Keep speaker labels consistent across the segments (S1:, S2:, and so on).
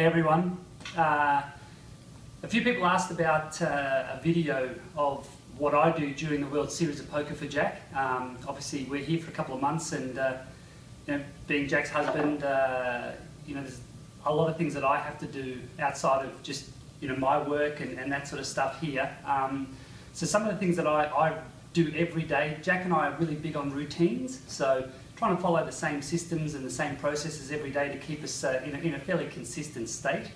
S1: Hey everyone. A few people asked about a video of what I do during the World Series of Poker for Jack. Obviously we're here for a couple of months and being Jack's husband, there's a lot of things that I have to do outside of just my work and that sort of stuff here. So some of the things that I do every day, Jack and I are really big on routines, so trying to follow the same systems and the same processes every day to keep us in a fairly consistent state.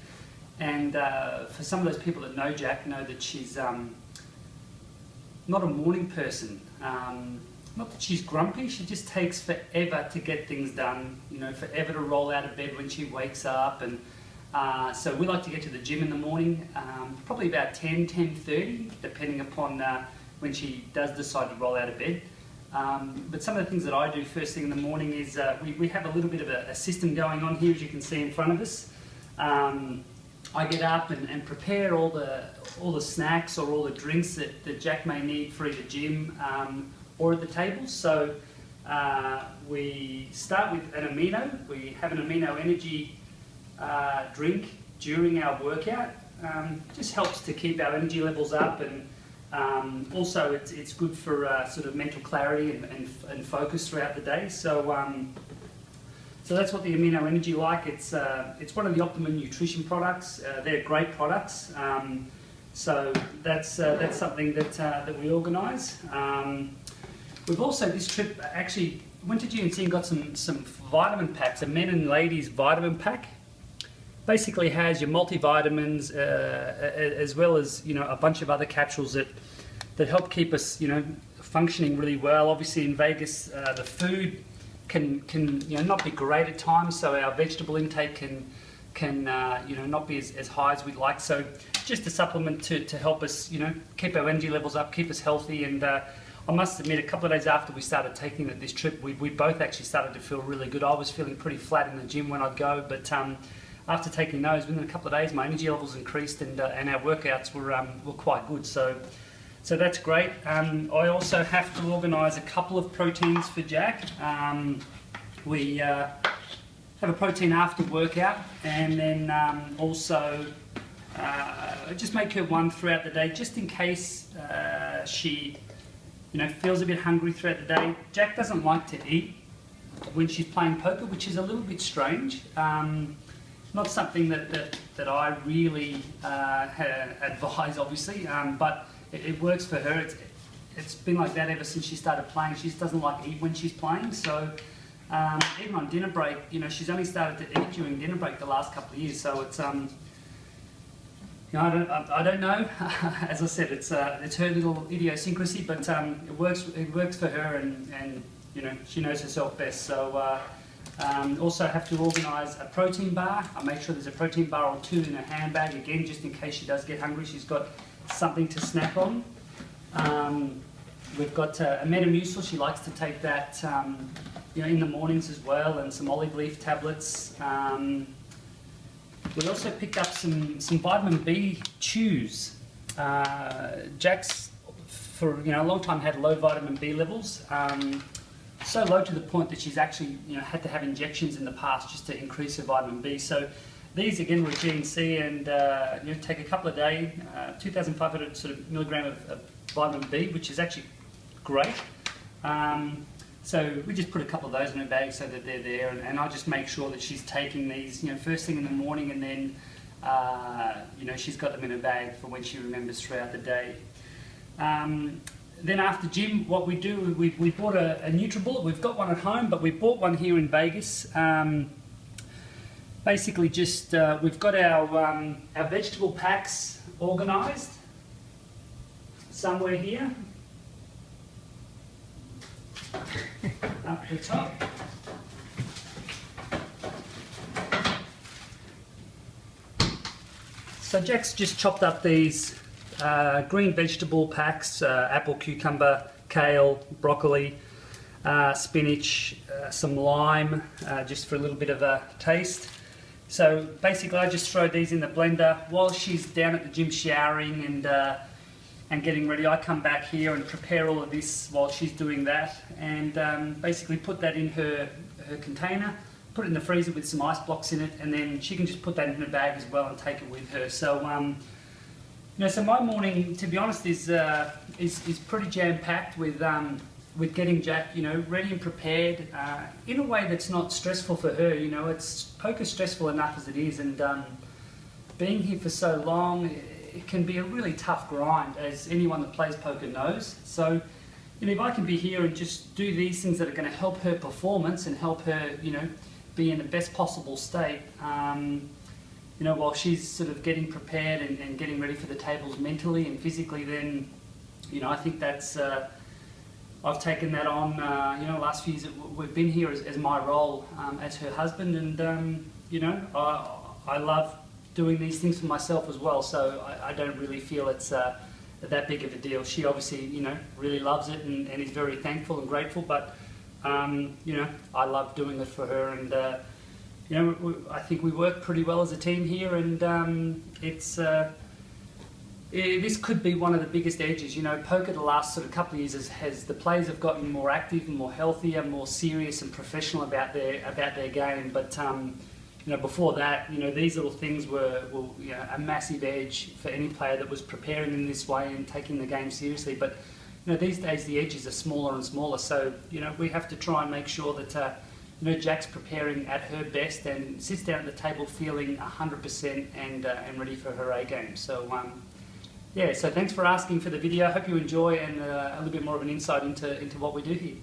S1: And for some of those people that know Jack, know that she's not a morning person. Not that she's grumpy, she just takes forever to get things done, forever to roll out of bed when she wakes up. And so we like to get to the gym in the morning, probably about 10:30, depending upon when she does decide to roll out of bed. But some of the things that I do first thing in the morning is we have a little bit of a system going on here, as you can see in front of us. I get up and prepare all the snacks or all the drinks that Jack may need for either gym or at the table. So we start with an amino. We have an amino energy drink during our workout. Just helps to keep our energy levels up, and also it's good for sort of mental clarity and focus throughout the day. So that's what the amino energy like. It's one of the Optimum Nutrition products. They're great products. So that's something that we organise. We've also this trip actually went to GNC and got some vitamin packs, a men and ladies vitamin pack. Basically has your multivitamins as well as a bunch of other capsules that help keep us functioning really well. Obviously in Vegas the food can not be great at times, so our vegetable intake can not be as high as we'd like. So just a supplement to help us keep our energy levels up, keep us healthy. And I must admit, a couple of days after we started taking this trip, we both actually started to feel really good. I was feeling pretty flat in the gym when I'd go, but after taking those, within a couple of days, my energy levels increased and our workouts were quite good. So that's great. I also have to organise a couple of proteins for Jack. We have a protein after workout, and then also just make her one throughout the day, just in case she feels a bit hungry throughout the day. Jack doesn't like to eat when she's playing poker, which is a little bit strange. Not something that I really advise, obviously, but it works for her. It's been like that ever since she started playing. She just doesn't like to eat when she's playing. So even on dinner break, she's only started to eat during dinner break the last couple of years. So it's I don't know. As I said, it's her little idiosyncrasy, but it works for her, and she knows herself best. So also have to organise a protein bar. I make sure there's a protein bar or two in her handbag, again, just in case she does get hungry. She's got something to snack on. We've got a Metamucil. She likes to take that in the mornings as well, and some olive leaf tablets. We also picked up some vitamin B chews. Jack's for a long time had low vitamin B levels. So low to the point that she's actually had to have injections in the past just to increase her vitamin B. So these again were GNC, and take a couple a day, 2,500 sort of milligram of vitamin B, which is actually great. So we just put a couple of those in her bag so that they're there, and I just make sure that she's taking these first thing in the morning, and then she's got them in her bag for when she remembers throughout the day. Then after gym, what we do, we bought a NutriBullet. We've got one at home, but we bought one here in Vegas. Basically just, we've got our vegetable packs organised somewhere here. Up the top. So Jack's just chopped up these green vegetable packs, apple, cucumber, kale, broccoli, spinach, some lime, just for a little bit of a taste. So basically I just throw these in the blender while she's down at the gym showering and getting ready. I come back here and prepare all of this while she's doing that, and basically put that in her container, put it in the freezer with some ice blocks in it, and then she can just put that in her bag as well and take it with her. So, so my morning, to be honest, is pretty jam-packed with getting Jack, ready and prepared in a way that's not stressful for her. Poker's stressful enough as it is, and being here for so long, it can be a really tough grind, as anyone that plays poker knows. So, if I can be here and just do these things that are going to help her performance and help her, be in the best possible state, while she's sort of getting prepared and getting ready for the tables mentally and physically, then, I think that's, I've taken that on, last few years we've been here as my role as her husband, and, I love doing these things for myself as well, so I don't really feel it's that big of a deal. She obviously, really loves it and is very thankful and grateful, but, I love doing it for her, and, I think we work pretty well as a team here, and this could be one of the biggest edges. Poker the last sort of couple of years has the players have gotten more active and more healthier, more serious and professional about their game, but before that, these little things were a massive edge for any player that was preparing in this way and taking the game seriously. But these days the edges are smaller and smaller, so we have to try and make sure that Jack's preparing at her best and sits down at the table feeling 100% and ready for her A game. So so thanks for asking for the video. I hope you enjoy, and a little bit more of an insight into what we do here.